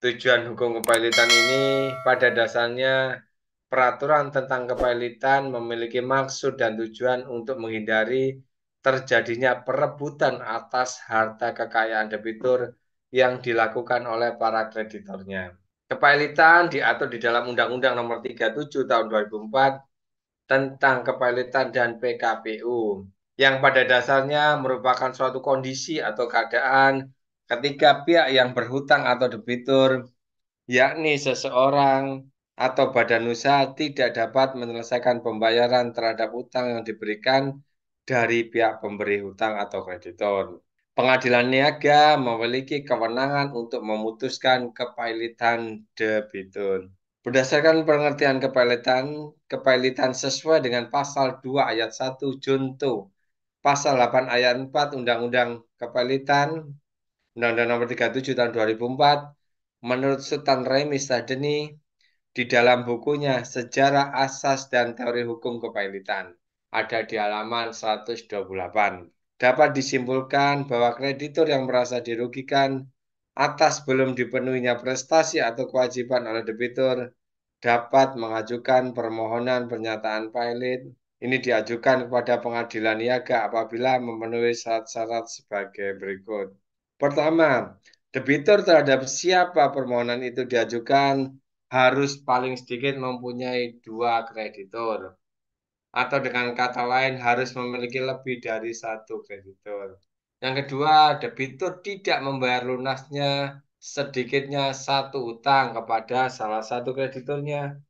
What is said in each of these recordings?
Tujuan hukum kepilitan ini pada dasarnya peraturan tentang kepilitan memiliki maksud dan tujuan untuk menghindari terjadinya perebutan atas harta kekayaan debitur yang dilakukan oleh para kreditornya. Kepilitan diatur di dalam Undang-Undang Nomor 37 Tahun 2004 tentang kepilitan dan PKPU, yang pada dasarnya merupakan suatu kondisi atau keadaan ketika pihak yang berhutang atau debitur, yakni seseorang atau badan usaha, tidak dapat menyelesaikan pembayaran terhadap utang yang diberikan dari pihak pemberi hutang atau kreditor. Pengadilan niaga memiliki kewenangan untuk memutuskan kepilitan debitur. Berdasarkan pengertian kepilitan sesuai dengan pasal 2 ayat 1 Junto, pasal 8 ayat 4 Undang-Undang Kepilitan, Undang-Undang Nomor 37 Tahun 2004, menurut Sultan Remi Sadeni di dalam bukunya Sejarah Asas dan Teori Hukum Kepilitan, ada di halaman 128. Dapat disimpulkan bahwa kreditur yang merasa dirugikan atas belum dipenuhinya prestasi atau kewajiban oleh debitur dapat mengajukan permohonan pernyataan pilot. Ini diajukan kepada pengadilan niaga apabila memenuhi syarat-syarat sebagai berikut. Pertama, debitur terhadap siapa permohonan itu diajukan harus paling sedikit mempunyai dua kreditur. Atau dengan kata lain harus memiliki lebih dari satu kreditur. Yang kedua, debitur tidak membayar lunasnya sedikitnya satu utang kepada salah satu krediturnya.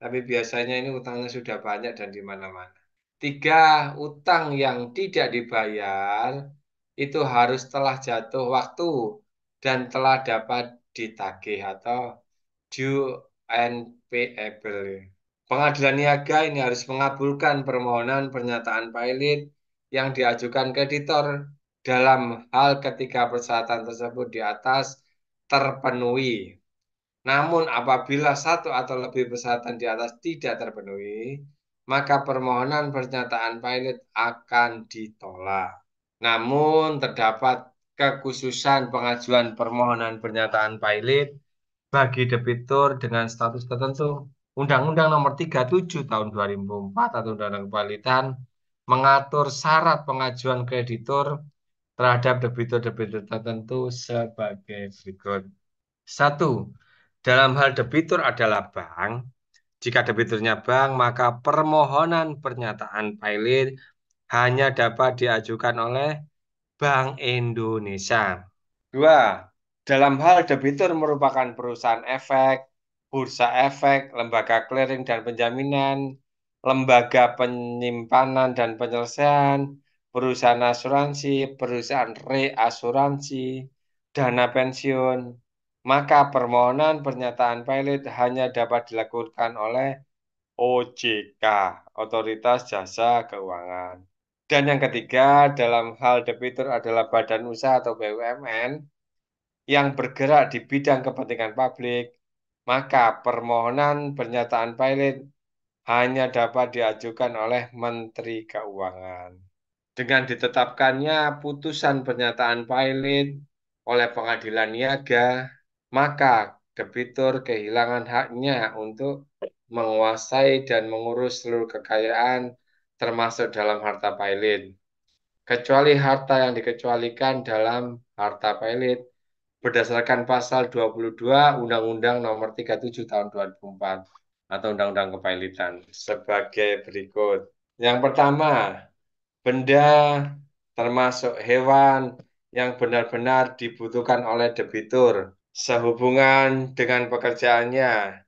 Tapi biasanya ini utangnya sudah banyak dan di mana-mana. Tiga, utang yang tidak dibayar itu harus telah jatuh waktu dan telah dapat ditagih atau due and payable. Pengadilan niaga ini harus mengabulkan permohonan pernyataan pilot yang diajukan kreditor dalam hal ketika persyaratan tersebut di atas terpenuhi. Namun apabila satu atau lebih persyaratan di atas tidak terpenuhi, maka permohonan pernyataan pilot akan ditolak. Namun terdapat kekhususan pengajuan permohonan pernyataan pilot bagi debitur dengan status tertentu. Undang-Undang Nomor 37 Tahun 2004 atau Undang-Undang Kepilitan mengatur syarat pengajuan kreditur terhadap debitur-debitur tertentu sebagai berikut. Satu, dalam hal debitur adalah bank. Jika debiturnya bank, maka permohonan pernyataan pilot hanya dapat diajukan oleh Bank Indonesia. Dua, dalam hal debitur merupakan perusahaan efek, bursa efek, lembaga clearing dan penjaminan, lembaga penyimpanan dan penyelesaian, perusahaan asuransi, perusahaan reasuransi, dana pensiun, maka permohonan pernyataan pilot hanya dapat dilakukan oleh OJK, Otoritas Jasa Keuangan. Dan yang ketiga, dalam hal debitur adalah badan usaha atau BUMN yang bergerak di bidang kepentingan publik, maka permohonan pernyataan pilot hanya dapat diajukan oleh Menteri Keuangan. Dengan ditetapkannya putusan pernyataan pilot oleh pengadilan niaga, maka debitur kehilangan haknya untuk menguasai dan mengurus seluruh kekayaan termasuk dalam harta pilot, kecuali harta yang dikecualikan dalam harta pilot berdasarkan pasal 22 Undang-Undang Nomor 37 Tahun 2004 atau Undang-Undang Kepilitan sebagai berikut. Yang pertama, benda termasuk hewan yang benar-benar dibutuhkan oleh debitur sehubungan dengan pekerjaannya,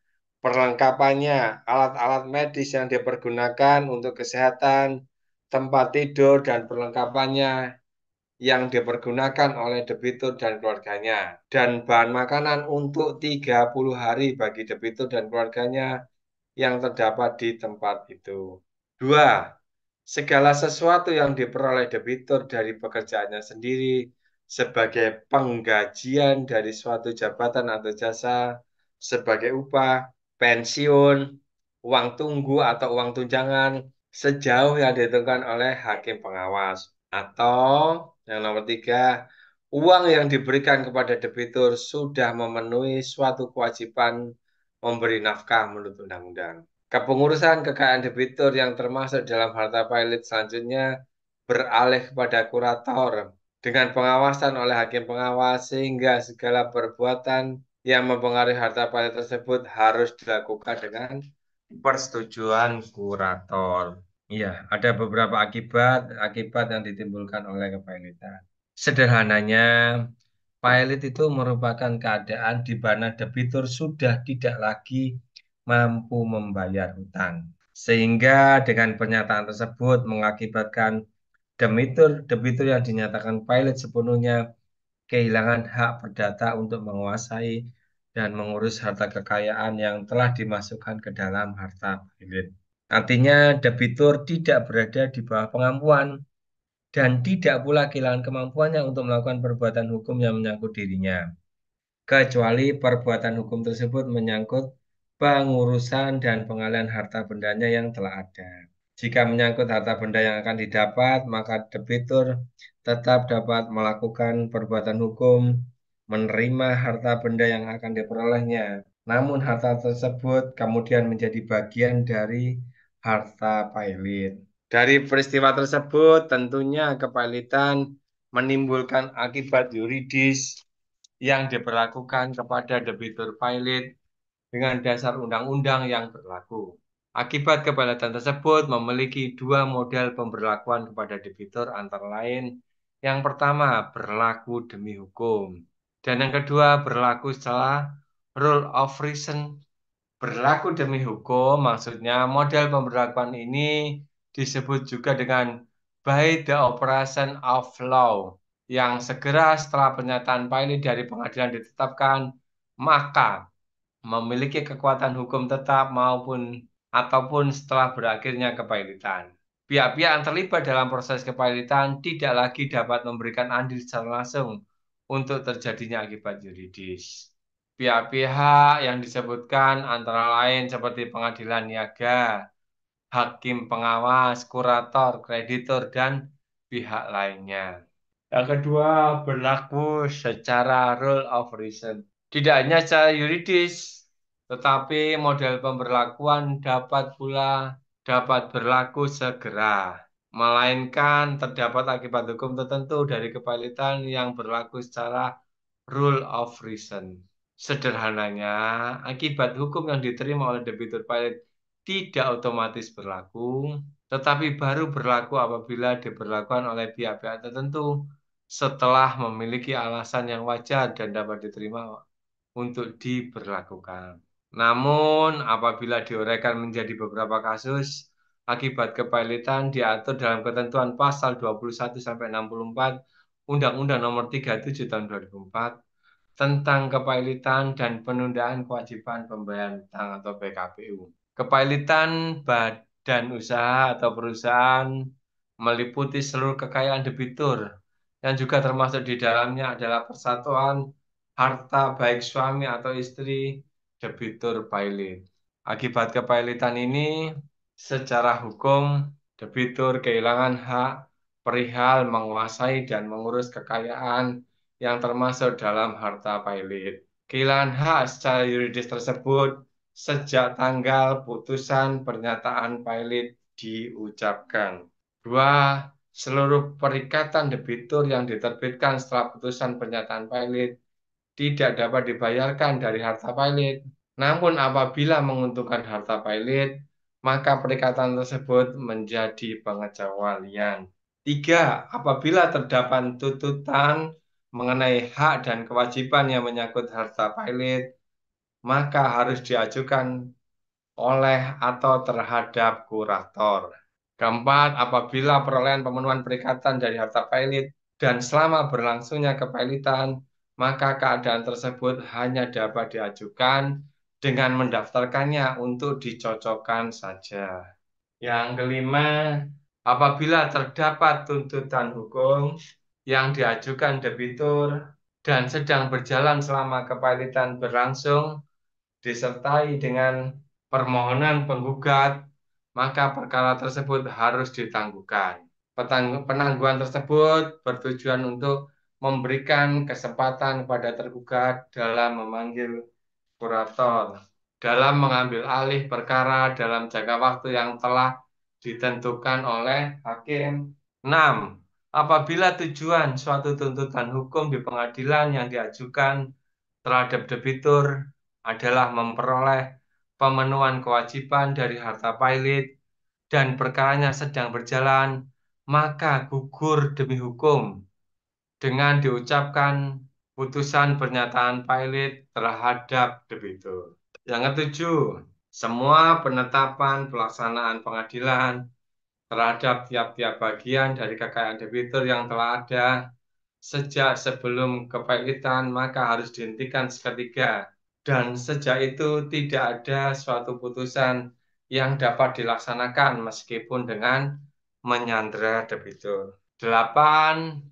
perlengkapannya, alat-alat medis yang dipergunakan untuk kesehatan, tempat tidur dan perlengkapannya yang dipergunakan oleh debitur dan keluarganya, dan bahan makanan untuk 30 hari bagi debitur dan keluarganya yang terdapat di tempat itu. Dua, segala sesuatu yang diperoleh debitur dari pekerjaannya sendiri sebagai penggajian dari suatu jabatan atau jasa, sebagai upah, pensiun, uang tunggu atau uang tunjangan, sejauh yang ditentukan oleh hakim pengawas. Atau yang nomor tiga, uang yang diberikan kepada debitur sudah memenuhi suatu kewajiban memberi nafkah menurut undang-undang. Kepengurusan kekayaan debitur yang termasuk dalam harta pilot selanjutnya beralih kepada kurator dengan pengawasan oleh hakim pengawas sehingga segala perbuatan yang mempengaruhi harta pilot tersebut harus dilakukan dengan persetujuan kurator. Iya, ada beberapa akibat yang ditimbulkan oleh kepailitan. Sederhananya, pilot itu merupakan keadaan di mana debitur sudah tidak lagi mampu membayar hutang. Sehingga dengan pernyataan tersebut mengakibatkan debitur yang dinyatakan pilot sepenuhnya kehilangan hak perdata untuk menguasai dan mengurus harta kekayaan yang telah dimasukkan ke dalam harta pilot. Artinya debitur tidak berada di bawah pengampuan dan tidak pula kehilangan kemampuannya untuk melakukan perbuatan hukum yang menyangkut dirinya, kecuali perbuatan hukum tersebut menyangkut pengurusan dan pengalihan harta bendanya yang telah ada. Jika menyangkut harta benda yang akan didapat, maka debitur tetap dapat melakukan perbuatan hukum, menerima harta benda yang akan diperolehnya. Namun harta tersebut kemudian menjadi bagian dari harta pilot. Dari peristiwa tersebut, tentunya kepailitan menimbulkan akibat yuridis yang diberlakukan kepada debitur pilot dengan dasar undang-undang yang berlaku. Akibat kepailitan tersebut memiliki dua model pemberlakuan kepada debitur antara lain yang pertama berlaku demi hukum dan yang kedua berlaku secara rule of reason. Berlaku demi hukum maksudnya model pemberlakuan ini disebut juga dengan by the operation of law yang segera setelah pernyataan pilot dari pengadilan ditetapkan maka memiliki kekuatan hukum tetap maupun ataupun setelah berakhirnya kepailitan. Pihak-pihak yang terlibat dalam proses kepailitan tidak lagi dapat memberikan andil secara langsung untuk terjadinya akibat yuridis. Pihak-pihak yang disebutkan antara lain seperti pengadilan niaga, hakim pengawas, kurator, kreditur, dan pihak lainnya. Yang kedua, berlaku secara rule of reason. Tidak hanya secara yuridis, tetapi model pemberlakuan dapat berlaku segera, melainkan terdapat akibat hukum tertentu dari kepailitan yang berlaku secara rule of reason. Sederhananya, akibat hukum yang diterima oleh debitur pilot tidak otomatis berlaku, tetapi baru berlaku apabila diberlakukan oleh pihak-pihak tertentu setelah memiliki alasan yang wajar dan dapat diterima untuk diberlakukan. Namun, apabila diuraikan menjadi beberapa kasus, akibat kepailitan diatur dalam ketentuan pasal 21-64 Undang-Undang Nomor 37 Tahun 2004 tentang kepailitan dan penundaan kewajiban pembayaran utang atau PKPU. Kepailitan badan usaha atau perusahaan meliputi seluruh kekayaan debitur yang juga termasuk di dalamnya adalah persatuan harta baik suami atau istri debitur pilot. Akibat kepailitan ini secara hukum debitur kehilangan hak perihal menguasai dan mengurus kekayaan yang termasuk dalam harta pilot. Kehilangan hak secara yuridis tersebut sejak tanggal putusan pernyataan pilot diucapkan. Dua, seluruh perikatan debitur yang diterbitkan setelah putusan pernyataan pilot tidak dapat dibayarkan dari harta pilot. Namun apabila menguntungkan harta pilot, maka perikatan tersebut menjadi pengecualian. Tiga, apabila terdapat tuntutan mengenai hak dan kewajiban yang menyangkut harta pilot, maka harus diajukan oleh atau terhadap kurator. Keempat, apabila perolehan pemenuhan perikatan dari harta pilot dan selama berlangsungnya kepailitan, maka keadaan tersebut hanya dapat diajukan dengan mendaftarkannya untuk dicocokkan saja. Yang kelima, apabila terdapat tuntutan hukum yang diajukan debitur dan sedang berjalan selama kepailitan berlangsung, disertai dengan permohonan penggugat, maka perkara tersebut harus ditangguhkan. Penangguhan tersebut bertujuan untuk memberikan kesempatan kepada tergugat dalam memanggil kurator, dalam mengambil alih perkara dalam jangka waktu yang telah ditentukan oleh hakim. 6. Apabila tujuan suatu tuntutan hukum di pengadilan yang diajukan terhadap debitur adalah memperoleh pemenuhan kewajiban dari harta pailit dan perkaranya sedang berjalan, maka gugur demi hukum dengan diucapkan putusan pernyataan pailit terhadap debitur. Yang ketujuh, semua penetapan pelaksanaan pengadilan terhadap tiap-tiap bagian dari kekayaan debitur yang telah ada sejak sebelum kepailitan maka harus dihentikan seketika. Dan sejak itu tidak ada suatu putusan yang dapat dilaksanakan meskipun dengan menyandera debitur. 8.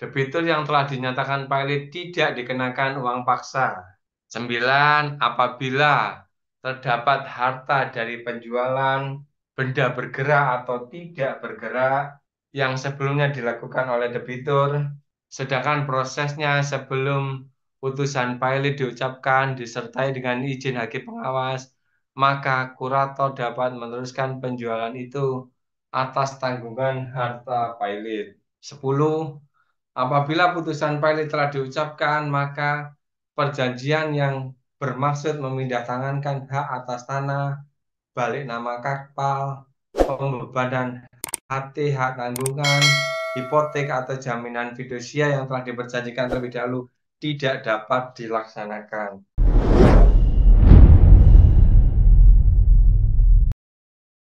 Debitur yang telah dinyatakan pailit tidak dikenakan uang paksa. 9. Apabila terdapat harta dari penjualan benda bergerak atau tidak bergerak yang sebelumnya dilakukan oleh debitur, sedangkan prosesnya sebelum putusan pailit diucapkan disertai dengan izin hakim pengawas, maka kurator dapat meneruskan penjualan itu atas tanggungan harta pailit. 10. Apabila putusan pailit telah diucapkan, maka perjanjian yang bermaksud memindahtangankan hak atas tanah, balik nama kapal, pembebanan HT, hak tanggungan, hipotek atau jaminan fidusia yang telah diperjanjikan terlebih dahulu tidak dapat dilaksanakan.